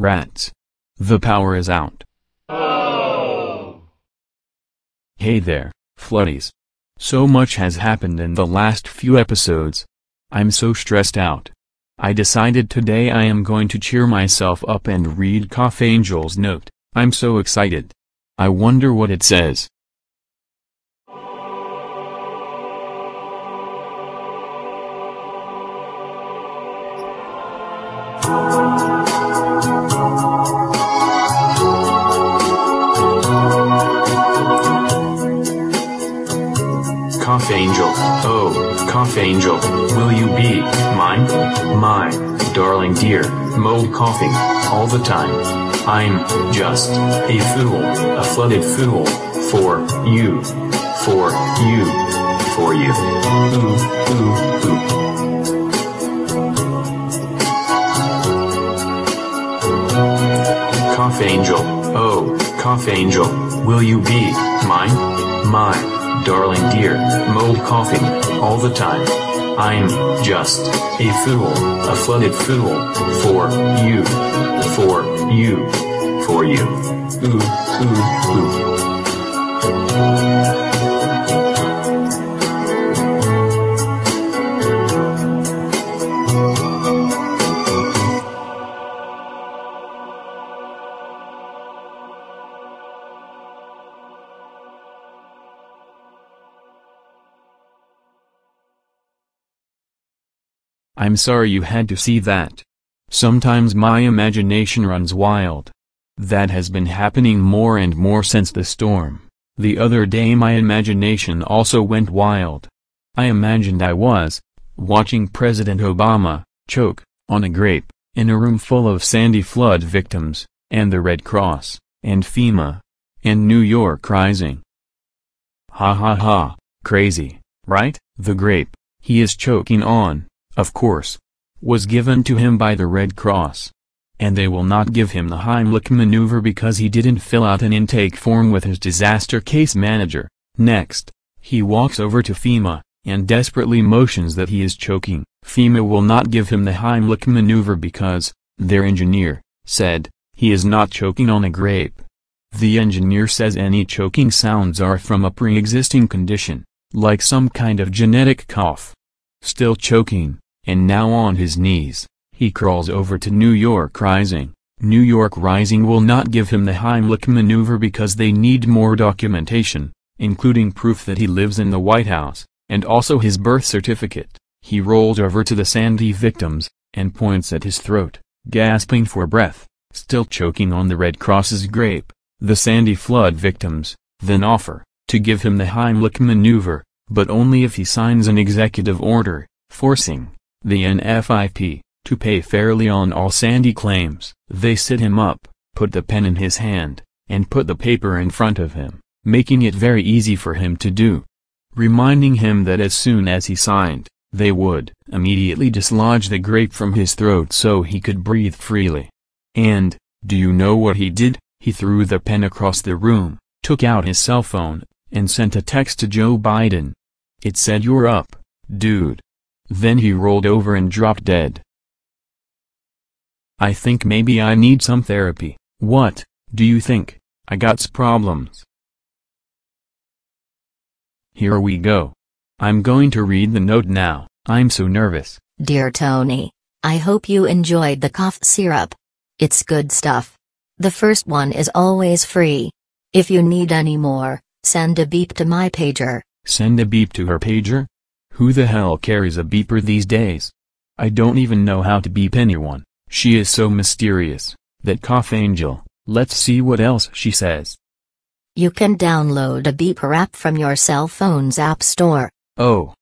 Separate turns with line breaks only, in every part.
Rats. The power is out.
Oh!
Hey there, Floodies. So much has happened in the last few episodes. I'm so stressed out. I decided today I am going to cheer myself up and read Cough Angel's note. I'm so excited. I wonder what it says. Cough Angel, oh, Cough Angel, will you be mine? My darling dear, mold coughing, all the time. I'm just a fool, a flooded fool, for you, for you, for you. Ooh, ooh, ooh. Cough Angel, oh, Cough Angel, will you be mine? My darling dear, mold coughing, all the time. I'm just a fool, a flooded fool, for you, for you, for you. Ooh, ooh, ooh. I'm sorry you had to see that. Sometimes my imagination runs wild. That has been happening more and more since the storm. The other day my imagination also went wild. I imagined I was watching President Obama choke on a grape in a room full of Sandy flood victims, and the Red Cross, and FEMA, and New York Rising. Ha ha ha, crazy, right? The grape he is choking on, of course, was given to him by the Red Cross. And they will not give him the Heimlich maneuver because he didn't fill out an intake form with his disaster case manager. Next, he walks over to FEMA, and desperately motions that he is choking. FEMA will not give him the Heimlich maneuver because, their engineer, said, he is not choking on a grape. The engineer says any choking sounds are from a pre-existing condition, like some kind of genetic cough. Still choking, and now on his knees, he crawls over to New York Rising. New York Rising will not give him the Heimlich maneuver because they need more documentation, including proof that he lives in the White House, and also his birth certificate. He rolls over to the Sandy victims, and points at his throat, gasping for breath, still choking on the Red Cross's grape. The Sandy flood victims then offer to give him the Heimlich maneuver, but only if he signs an executive order, forcing the NFIP to pay fairly on all Sandy claims. They sit him up, put the pen in his hand, and put the paper in front of him, making it very easy for him to do. Reminding him that as soon as he signed, they would immediately dislodge the grape from his throat so he could breathe freely. And, do you know what he did? He threw the pen across the room, took out his cell phone, and sent a text to Joe Biden. It said, "You're up, dude." Then he rolled over and dropped dead. I think maybe I need some therapy. What do you think? I got problems. Here we go. I'm going to read the note now. I'm so nervous.
Dear Tony, I hope you enjoyed the cough syrup. It's good stuff. The first one is always free. If you need any more, send a beep to my pager.
Send a beep to her pager? Who the hell carries a beeper these days? I don't even know how to beep anyone. She is so mysterious, that Cough Angel. Let's see what else she says.
You can download a beeper app from your cell phone's app store.
Oh.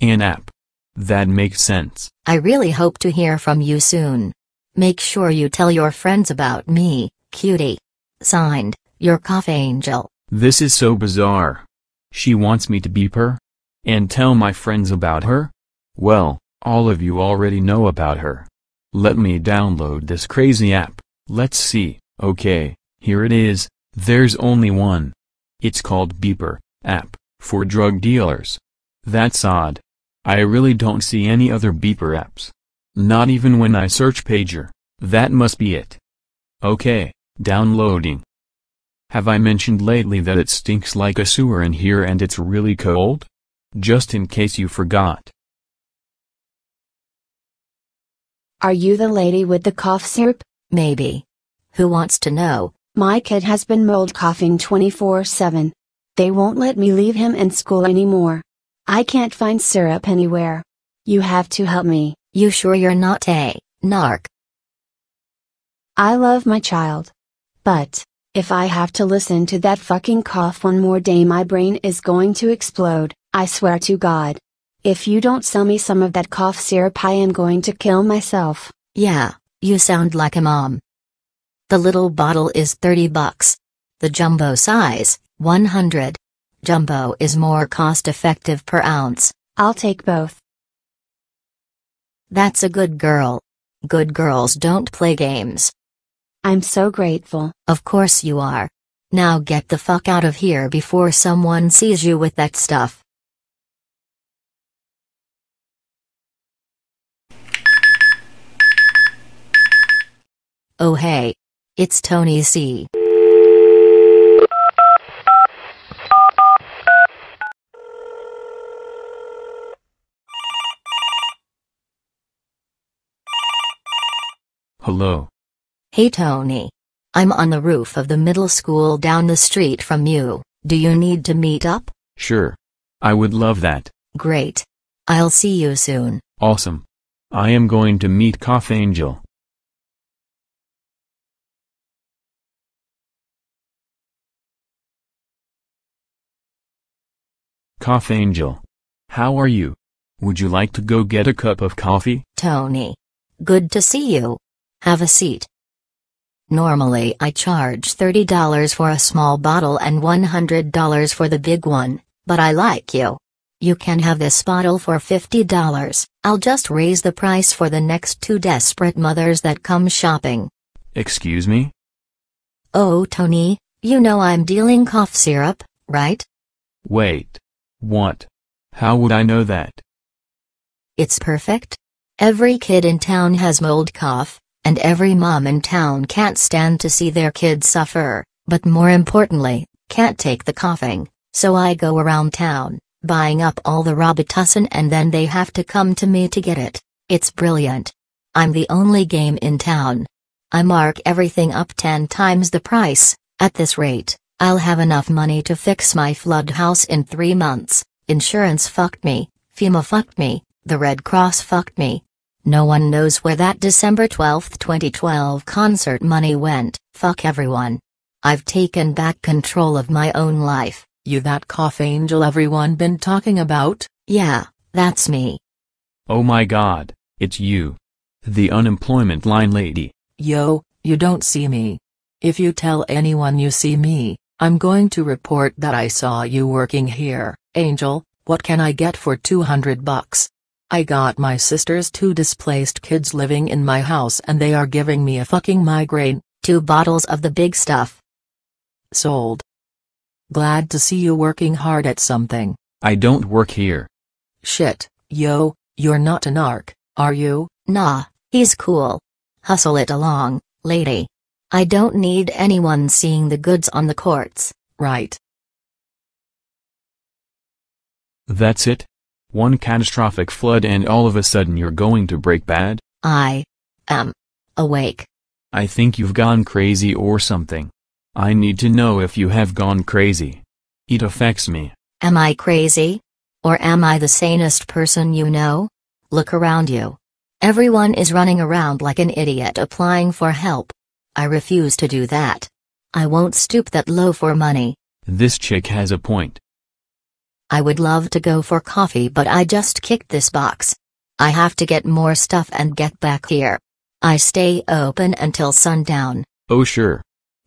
An app. That makes sense.
I really hope to hear from you soon. Make sure you tell your friends about me, cutie. Signed, your Cough Angel.
This is so bizarre. She wants me to beep her? And tell my friends about her? Well, all of you already know about her. Let me download this crazy app. Let's see. Okay, here it is. There's only one. It's called Beeper app, for drug dealers. That's odd. I really don't see any other beeper apps. Not even when I search pager. That must be it. Okay, downloading. Have I mentioned lately that it stinks like a sewer in here and it's really cold? Just in case you forgot.
Are you the lady with the cough syrup?
Maybe. Who wants to know?
My kid has been mold coughing 24/7. They won't let me leave him in school anymore. I can't find syrup anywhere. You have to help me.
You sure you're not a narc?
I love my child. But, if I have to listen to that fucking cough one more day, my brain is going to explode, I swear to God. If you don't sell me some of that cough syrup, I am going to kill myself.
Yeah, you sound like a mom. The little bottle is $30. The jumbo size, 100. Jumbo is more cost-effective per ounce.
I'll take both.
That's a good girl. Good girls don't play games.
I'm so grateful.
Of course you are. Now get the fuck out of here before someone sees you with that stuff. Oh hey. It's Tony C.
Hello.
Hey Tony. I'm on the roof of the middle school down the street from you. Do you need to meet up?
Sure. I would love that.
Great. I'll see you soon.
Awesome. I am going to meet Cough Angel. Cough Angel. How are you? Would you like to go get a cup of coffee?
Tony. Good to see you. Have a seat. Normally I charge $30 for a small bottle and $100 for the big one, but I like you. You can have this bottle for $50. I'll just raise the price for the next 2 desperate mothers that come shopping.
Excuse me?
Oh Tony, you know I'm dealing cough syrup, right?
Wait. What? How would I know that?
It's perfect. Every kid in town has mold cough, and every mom in town can't stand to see their kids suffer, but more importantly, can't take the coughing, so I go around town, buying up all the Robitussin and then they have to come to me to get it. It's brilliant. I'm the only game in town. I mark everything up 10 times the price. At this rate, I'll have enough money to fix my flood house in 3 months. Insurance fucked me, FEMA fucked me, the Red Cross fucked me. No one knows where that December 12, 2012 concert money went. Fuck everyone. I've taken back control of my own life.
You that cough angel everyone been talking about?
Yeah, that's me.
Oh my God, it's you. The unemployment line lady.
Yo, you don't see me. If you tell anyone you see me, I'm going to report that I saw you working here. Angel, what can I get for $200? I got my sister's 2 displaced kids living in my house and they are giving me a fucking migraine.
2 bottles of the big stuff.
Sold. Glad to see you working hard at something.
I don't work here.
Shit, yo, you're not a narc, are you?
Nah, he's cool. Hustle it along, lady. I don't need anyone seeing the goods on the courts.
Right.
That's it? One catastrophic flood and all of a sudden you're going to break bad?
I am awake.
I think you've gone crazy or something. I need to know if you have gone crazy. It affects me.
Am I crazy? Or am I the sanest person you know? Look around you. Everyone is running around like an idiot applying for help. I refuse to do that. I won't stoop that low for money.
This chick has a point.
I would love to go for coffee, but I just kicked this box. I have to get more stuff and get back here. I stay open until sundown.
Oh sure.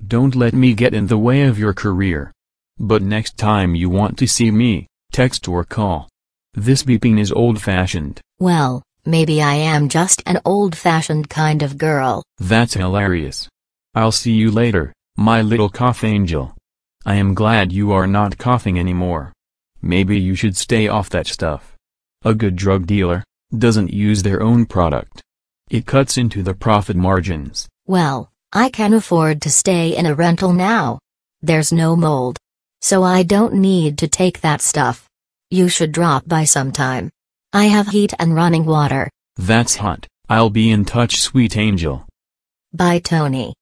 Don't let me get in the way of your career. But next time you want to see me, text or call. This beeping is old-fashioned.
Well, maybe I am just an old-fashioned kind of girl.
That's hilarious. I'll see you later, my little cough angel. I am glad you are not coughing anymore. Maybe you should stay off that stuff. A good drug dealer doesn't use their own product. It cuts into the profit margins.
Well, I can afford to stay in a rental now. There's no mold. So I don't need to take that stuff. You should drop by sometime. I have heat and running water.
That's hot. I'll be in touch, sweet angel.
Bye, Tony.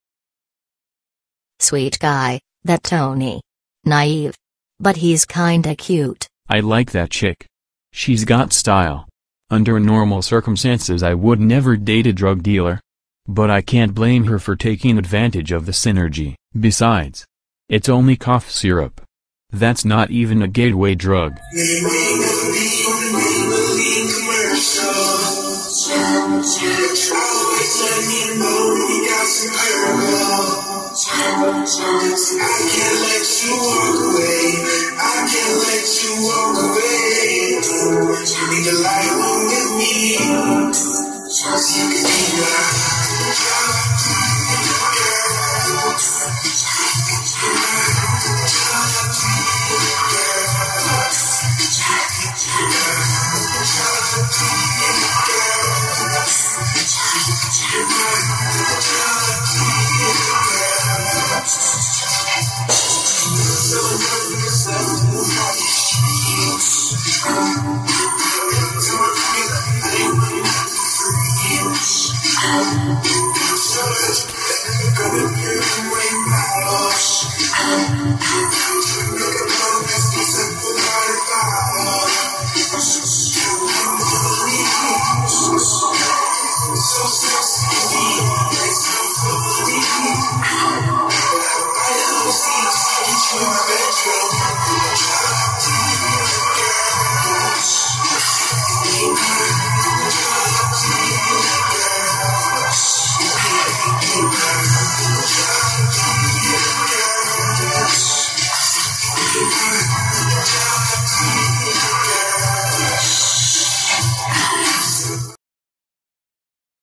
Sweet guy, that Tony. Naive. But he's kinda cute.
I like that chick. She's got style. Under normal circumstances I would never date a drug dealer. But I can't blame her for taking advantage of the synergy. Besides, it's only cough syrup. That's not even a gateway drug.